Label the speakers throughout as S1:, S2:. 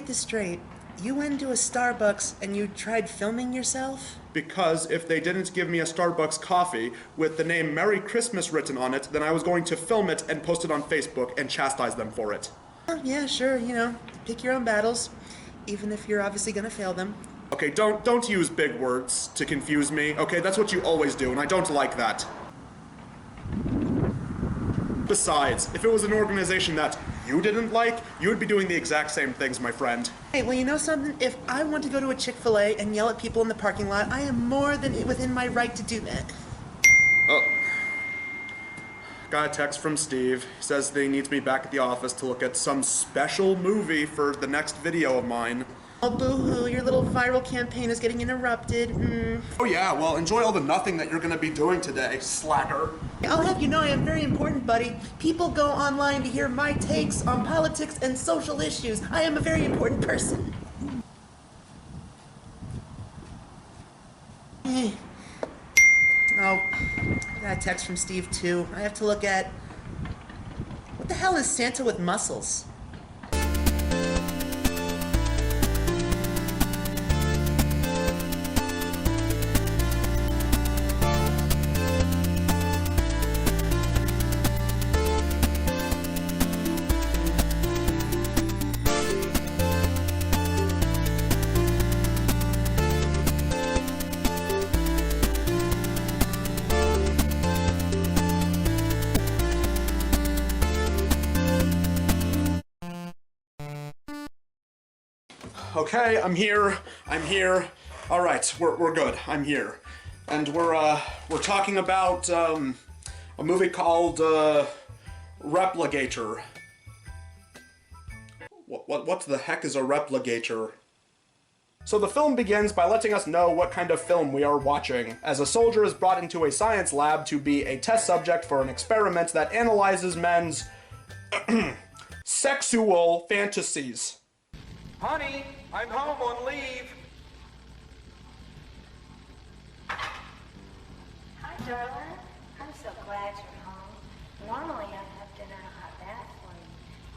S1: get this straight. You went into a Starbucks and you tried filming yourself?
S2: Because if they didn't give me a Starbucks coffee with the name Merry Christmas written on it, then I was going to film it and post it on Facebook and chastise them for it.
S1: Oh, yeah, sure, pick your own battles, even if you're obviously gonna fail them.
S2: Okay, don't use big words to confuse me, okay? That's what you always do, and I don't like that. Besides, if it was an organization that you didn't like, you would be doing the exact same things, my friend.
S1: Hey, well, you know something? If I want to go to a Chick-fil-A and yell at people in the parking lot, I am more than within my right to do that.
S2: Oh. Got a text from Steve. He says that he needs me back at the office to look at some special movie for the next video of mine.
S1: Oh, boo-hoo, your little viral campaign is getting interrupted.
S2: Oh yeah, well, enjoy all the nothing that you're gonna be doing today, slacker.
S1: I'll have you know I am very important, buddy. People go online to hear my takes on politics and social issues. I am a very important person. Oh, I got a text from Steve, too. I have to look at... What the hell is Santa with muscles?
S2: Okay, I'm here. All right, we're good. I'm here. And we're talking about, a movie called, Repligator. What the heck is a Repligator? So the film begins by letting us know what kind of film we are watching, as a soldier is brought into a science lab to be a test subject for an experiment that analyzes men's sexual fantasies.
S3: Honey, I'm home on leave.
S4: Hi, darling. I'm so glad you're home. Normally I'd have dinner in a hot bath for you.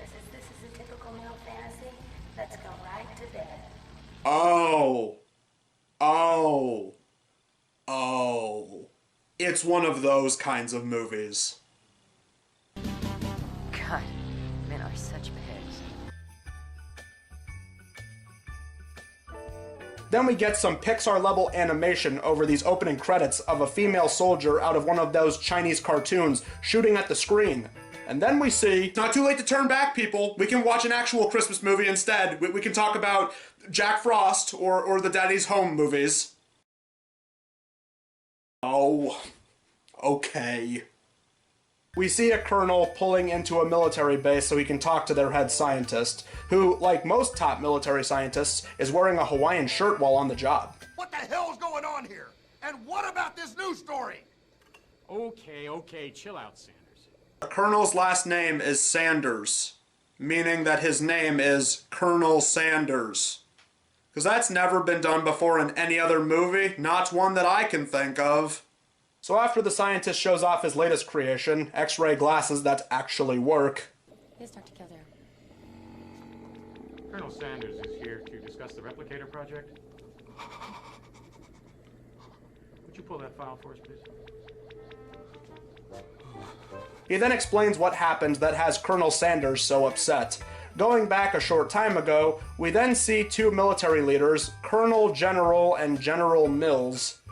S4: This is a typical male fantasy. Let's go right to bed.
S2: Oh. It's one of those kinds of movies.
S5: God, men are such pigs.
S2: Then we get some Pixar-level animation over these opening credits of a female soldier out of one of those Chinese cartoons shooting at the screen. And then we see... It's not too late to turn back, people. We can watch an actual Christmas movie instead. We can talk about Jack Frost or the Daddy's Home movies. Oh, okay. We see a colonel pulling into a military base so he can talk to their head scientist, who, like most top military scientists, is wearing a Hawaiian shirt while on the job.
S6: What the hell's going on here? And what about this news story?
S7: Okay, chill out, Sanders.
S2: The colonel's last name is Sanders, meaning that his name is Colonel Sanders. Because that's never been done before in any other movie, not one that I can think of. So after the scientist shows off his latest creation, X-ray glasses that actually work.
S4: Yes, Dr. Kildare.
S7: Colonel Sanders is here to discuss the Replicator project. Would you pull that file for us, please?
S2: He then explains what happened that has Colonel Sanders so upset. Going back a short time ago, we then see two military leaders, Colonel General and General Mills,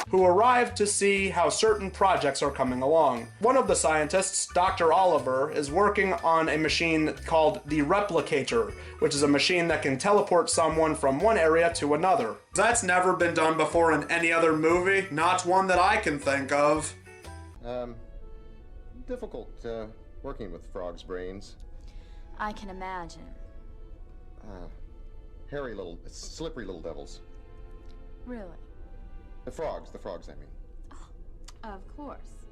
S2: who arrived to see how certain projects are coming along. One of the scientists, Dr. Oliver, is working on a machine called the Replicator, which is a machine that can teleport someone from one area to another. That's never been done before in any other movie, not one that I can think of.
S8: Difficult, working with frogs' brains.
S4: I can imagine.
S8: Slippery little devils.
S4: Really?
S8: The frogs, I mean.
S4: Of course.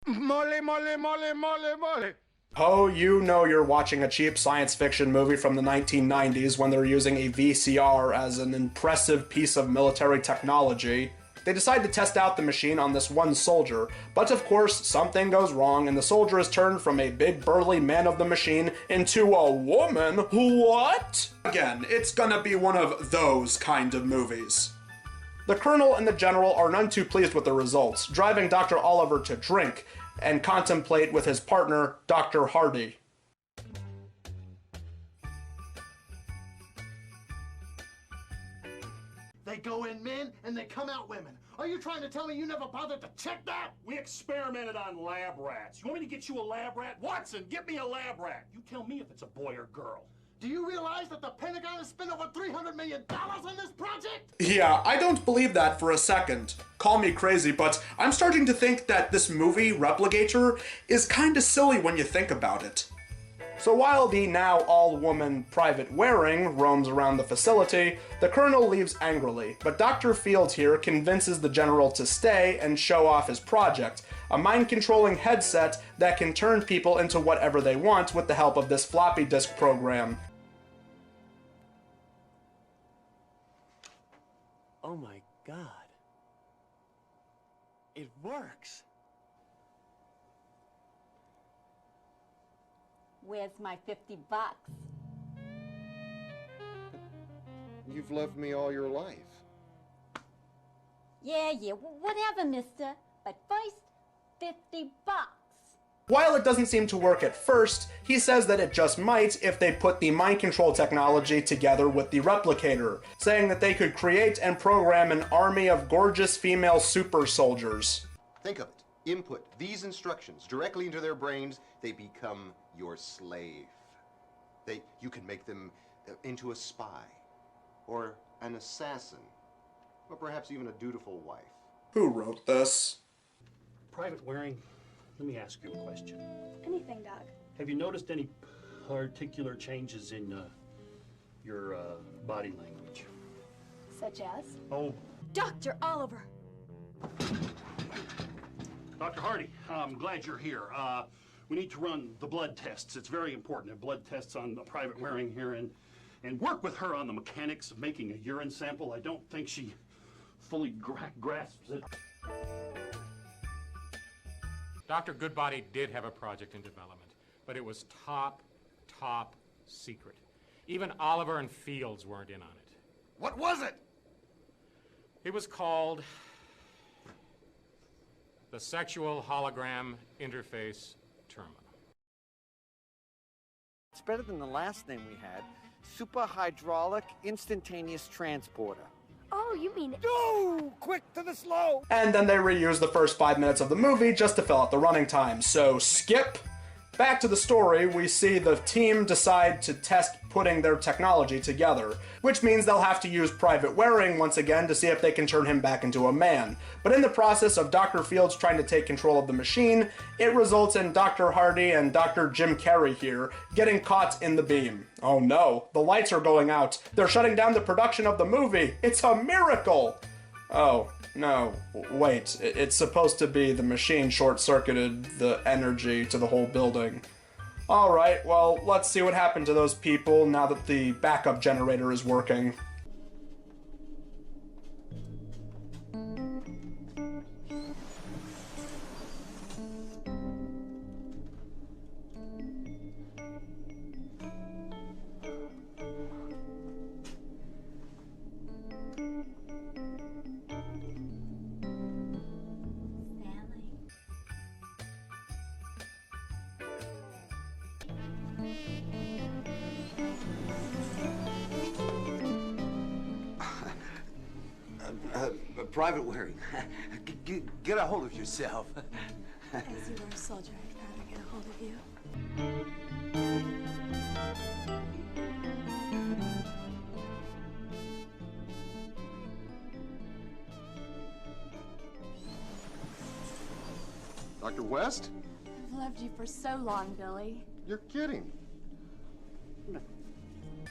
S6: Mole.
S2: Oh, you know you're watching a cheap science fiction movie from the 1990s when they're using a VCR as an impressive piece of military technology. They decide to test out the machine on this one soldier, but of course something goes wrong and the soldier is turned from a big burly man of the machine into a woman. What? Again, it's gonna be one of those kind of movies. The colonel and the general are none too pleased with the results, driving Dr. Oliver to drink and contemplate with his partner, Dr. Hardy.
S6: They go in men and they come out women. Are you trying to tell me you never bothered to check that?
S9: We experimented on lab rats. You want me to get you a lab rat? Watson, get me a lab rat. You tell me if it's a boy or girl.
S6: Do you realize that the Pentagon has spent over $300 million on this project?
S2: Yeah, I don't believe that for a second. Call me crazy, but I'm starting to think that this movie, Repligator, is kinda silly when you think about it. So while the now all-woman Private Waring roams around the facility, the colonel leaves angrily, but Dr. Fields here convinces the general to stay and show off his project, a mind-controlling headset that can turn people into whatever they want with the help of this floppy disk program.
S10: Oh my God. It works.
S11: Where's my $50?
S8: You've loved me all your life.
S11: Yeah, whatever, mister. But first, $50.
S2: While it doesn't seem to work at first, he says that it just might if they put the mind control technology together with the Replicator, saying that they could create and program an army of gorgeous female super soldiers.
S8: Think of it. Input these instructions directly into their brains, they become your slave. You can make them into a spy, or an assassin, or perhaps even a dutiful wife.
S2: Who wrote this?
S9: Private Waring, let me ask you a question.
S12: Anything, Doc.
S9: Have you noticed any particular changes in your body language?
S12: Such as?
S9: Oh,
S12: Dr. Oliver!
S9: Dr. Hardy, I'm glad you're here. We need to run the blood tests. It's very important. The blood tests on the Private Waring here and work with her on the mechanics of making a urine sample. I don't think she fully grasps it.
S7: Dr. Goodbody did have a project in development, but it was top secret. Even Oliver and Fields weren't in on it.
S6: What was it?
S7: It was called the Sexual Hologram Interface Terminal.
S10: It's better than the last name we had. Super Hydraulic Instantaneous Transporter.
S12: Oh, you mean...
S10: No! Quick to the slow!
S2: And then they reuse the first 5 minutes of the movie just to fill out the running time. So skip. Back to the story, we see the team decide to test putting their technology together, which means they'll have to use Private Waring once again to see if they can turn him back into a man. But in the process of Dr. Fields trying to take control of the machine, it results in Dr. Hardy and Dr. Jim Carrey here getting caught in the beam. Oh no, the lights are going out. They're shutting down the production of the movie. It's a miracle! Oh, no, wait, it's supposed to be the machine short-circuited the energy to the whole building. Alright, well, let's see what happened to those people now that the backup generator is working.
S13: Private Waring, get a hold of yourself.
S12: As you were a soldier, I'd rather get a hold of you.
S8: Dr. West?
S12: I've loved you for so long, Billy.
S8: You're kidding.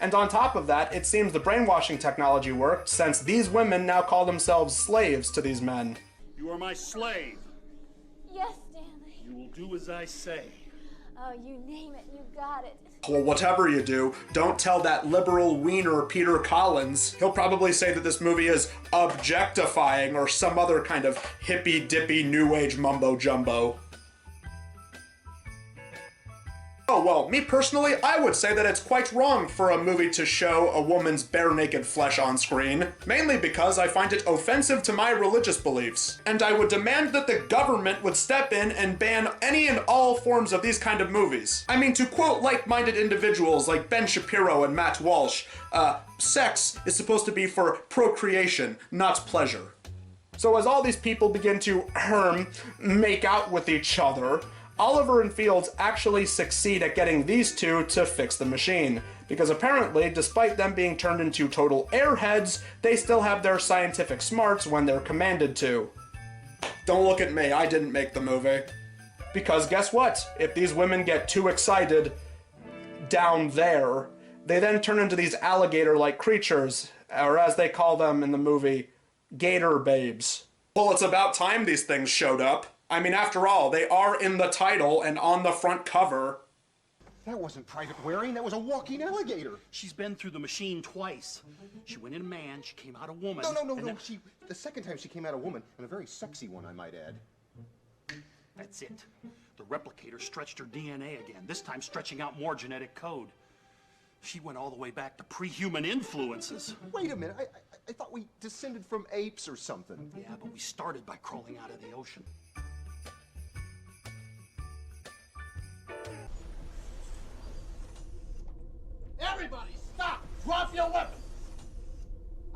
S2: And on top of that, it seems the brainwashing technology worked, since these women now call themselves slaves to these men.
S9: You are my slave.
S12: Yes, Stanley.
S9: You will do as I say.
S12: Oh, you name it, you got it.
S2: Well, whatever you do, don't tell that liberal wiener Peter Collins. He'll probably say that this movie is objectifying or some other kind of hippy-dippy new age mumbo-jumbo. Oh, well, me personally, I would say that it's quite wrong for a movie to show a woman's bare naked flesh on screen, mainly because I find it offensive to my religious beliefs. And I would demand that the government would step in and ban any and all forms of these kind of movies. I mean, to quote like-minded individuals like Ben Shapiro and Matt Walsh, sex is supposed to be for procreation, not pleasure. So as all these people begin to make out with each other, Oliver and Fields actually succeed at getting these two to fix the machine, because apparently, despite them being turned into total airheads, they still have their scientific smarts when they're commanded to. Don't look at me, I didn't make the movie. Because guess what? If these women get too excited down there, they then turn into these alligator-like creatures, or as they call them in the movie, gator babes. Well, it's about time these things showed up. I mean, after all, they are in the title and on the front cover.
S8: That wasn't Private Waring, that was a walking alligator.
S9: She's been through the machine twice. She went in a man, she came out a woman.
S8: No. The second time she came out a woman, and a very sexy one, I might add.
S9: That's it. The replicator stretched her DNA again, this time stretching out more genetic code. She went all the way back to pre-human influences.
S8: Wait a minute, I thought we descended from apes or something.
S9: Yeah, but we started by crawling out of the ocean.
S6: Everybody, stop! Drop your weapons!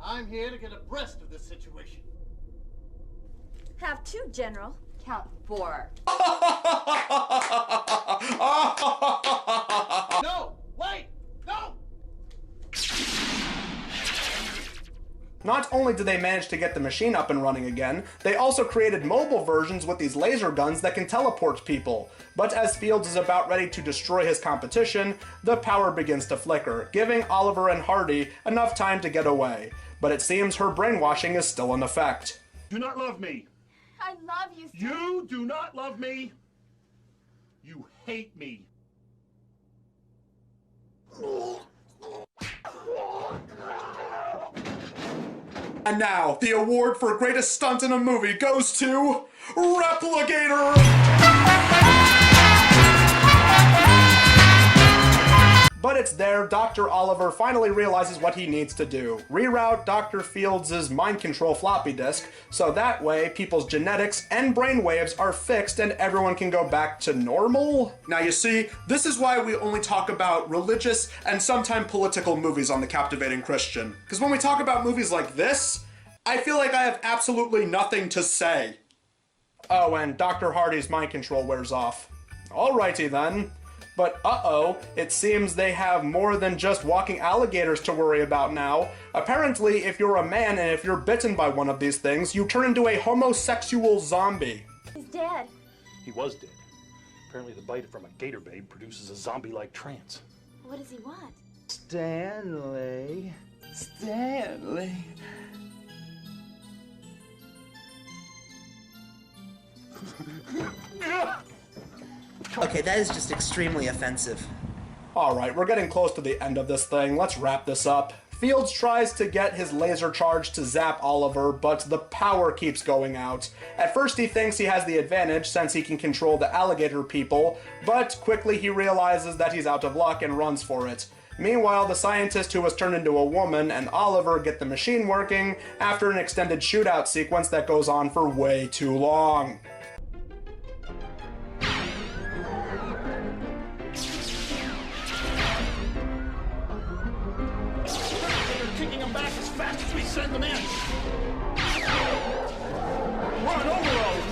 S6: I'm here to get abreast of this situation.
S11: Have two, General.
S5: Count 4.
S6: No! Wait! No!
S2: Not only did they manage to get the machine up and running again, they also created mobile versions with these laser guns that can teleport people. But as Fields is about ready to destroy his competition, the power begins to flicker, giving Oliver and Hardy enough time to get away. But it seems her brainwashing is still in effect.
S9: Do not love me.
S11: I love you, sir.
S9: You do not love me. You hate me.
S2: And now, the award for greatest stunt in a movie goes to Repligator! But it's there Dr. Oliver finally realizes what he needs to do. Reroute Dr. Fields' mind control floppy disk, so that way people's genetics and brainwaves are fixed and everyone can go back to normal? Now you see, this is why we only talk about religious and sometimes political movies on The Captivating Christian. Because when we talk about movies like this, I feel like I have absolutely nothing to say. Oh, and Dr. Hardy's mind control wears off. Alrighty then. But uh-oh, it seems they have more than just walking alligators to worry about now. Apparently, if you're a man and if you're bitten by one of these things, you turn into a homosexual zombie.
S11: He's dead.
S9: He was dead. Apparently the bite from a gator babe produces a zombie-like trance.
S11: What does he want?
S13: Stanley. Stanley.
S1: Okay, that is just extremely offensive.
S2: Alright, we're getting close to the end of this thing. Let's wrap this up. Fields tries to get his laser charge to zap Oliver, but the power keeps going out. At first he thinks he has the advantage since he can control the alligator people, but quickly he realizes that he's out of luck and runs for it. Meanwhile, the scientist who was turned into a woman and Oliver get the machine working after an extended shootout sequence that goes on for way too long.
S9: Send them in. We're on overload.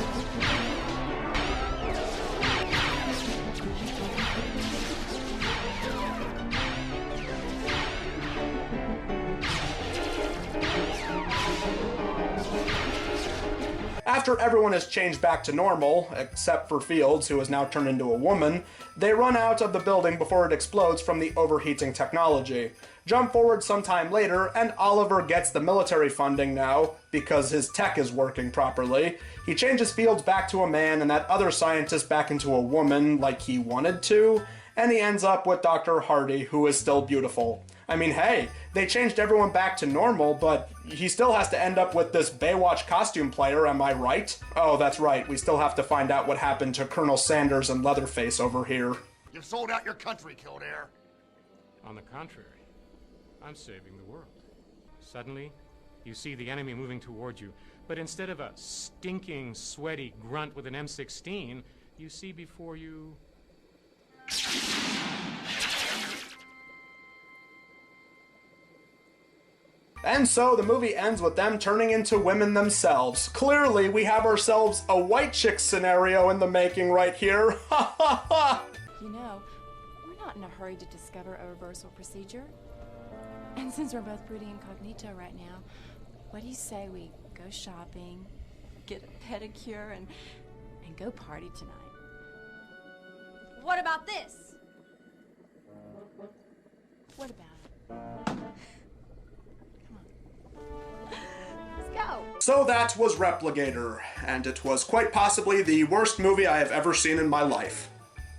S2: After everyone is changed back to normal, except for Fields, who is now turned into a woman, They run out of the building before it explodes from the overheating technology. Jump forward sometime later, and Oliver gets the military funding now, because his tech is working properly. He changes Fields back to a man and that other scientist back into a woman like he wanted to, and he ends up with Dr. Hardy, who is still beautiful. I mean, hey, they changed everyone back to normal, but he still has to end up with this Baywatch costume player, am I right? Oh, that's right, we still have to find out what happened to Colonel Sanders and Leatherface over here.
S6: You've sold out your country, Kildare.
S7: On the contrary, I'm saving the world. Suddenly, you see the enemy moving towards you, but instead of a stinking, sweaty grunt with an M16, you see before you...
S2: And so the movie ends with them turning into women themselves. Clearly, we have ourselves a white chick scenario in the making right here. Ha ha ha!
S14: You know, we're not in a hurry to discover a reversal procedure. And since we're both pretty incognito right now, what do you say we go shopping, get a pedicure, and go party tonight?
S11: What about this?
S14: What about it? Let's go.
S2: So that was Repligator, and it was quite possibly the worst movie I have ever seen in my life.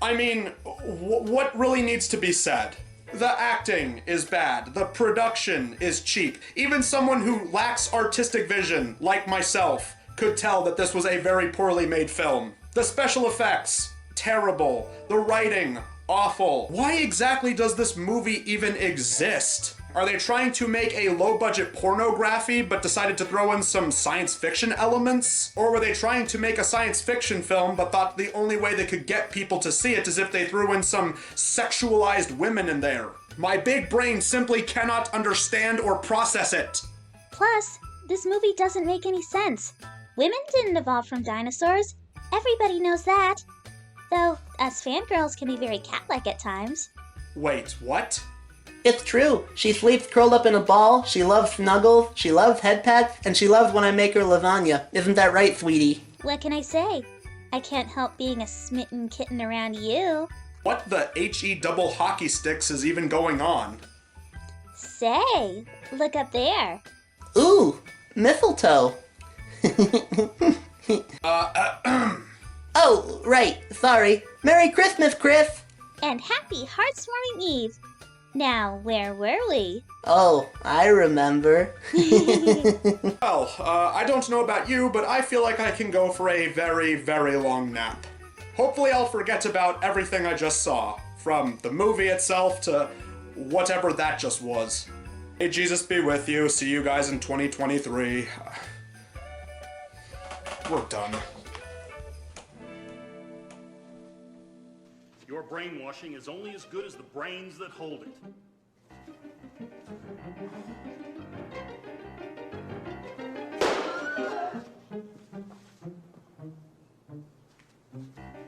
S2: I mean, what really needs to be said? The acting is bad, the production is cheap. Even someone who lacks artistic vision, like myself, could tell that this was a very poorly made film. The special effects, terrible. The writing, awful. Why exactly does this movie even exist? Are they trying to make a low-budget pornography but decided to throw in some science fiction elements? Or were they trying to make a science fiction film but thought the only way they could get people to see it is if they threw in some sexualized women in there? My big brain simply cannot understand or process it.
S15: Plus, this movie doesn't make any sense. Women didn't evolve from dinosaurs. Everybody knows that. Though, us fangirls can be very cat-like at times.
S2: Wait, what?
S1: It's true. She sleeps curled up in a ball, she loves snuggles, she loves head pats, and she loves when I make her lasagna. Isn't that right, sweetie?
S15: What can I say? I can't help being a smitten kitten around you.
S2: What the HE double hockey sticks is even going on?
S15: Say, look up there.
S1: Ooh, mistletoe. Oh, right, sorry. Merry Christmas, Chris!
S15: And happy heartswarming Eve. Now, where were we?
S1: Oh, I remember.
S2: Well, I don't know about you, but I feel like I can go for a very, very long nap. Hopefully I'll forget about everything I just saw, from the movie itself to whatever that just was. May Jesus be with you. See you guys in 2023. We're done.
S9: Your brainwashing is only as good as the brains that hold it.